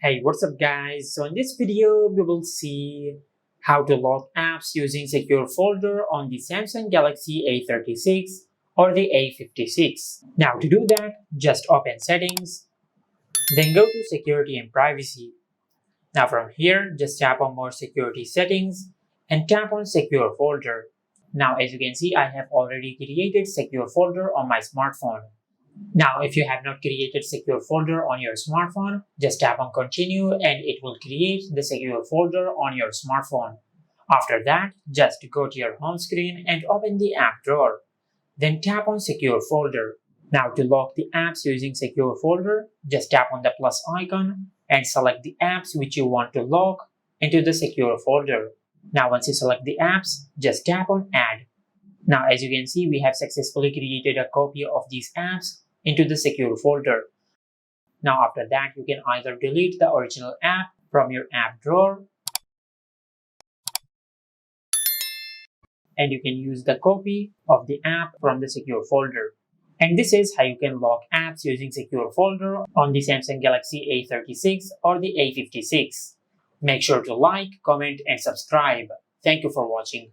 Hey, what's up guys? So in this video, we will see how to lock apps using secure folder on the Samsung Galaxy A36 or the A56. Now to do that, just open settings, then go to security and privacy. Now from here, just tap on more security settings and tap on secure folder. Now as you can see, I have already created secure folder on my smartphone. Now, if you have not created secure folder on your smartphone, just tap on continue and it will create the secure folder on your smartphone. After that, just go to your home screen and open the app drawer. Then tap on secure folder. Now to lock the apps using secure folder, just tap on the plus icon and select the apps which you want to lock into the secure folder. Now once you select the apps, just tap on add. Now as you can see, we have successfully created a copy of these apps into the secure folder. Now after that, you can either delete the original app from your app drawer and you can use the copy of the app from the secure folder. And this is how you can lock apps using secure folder on the Samsung Galaxy A36 or the A56. Make sure to like, comment and subscribe. Thank you for watching.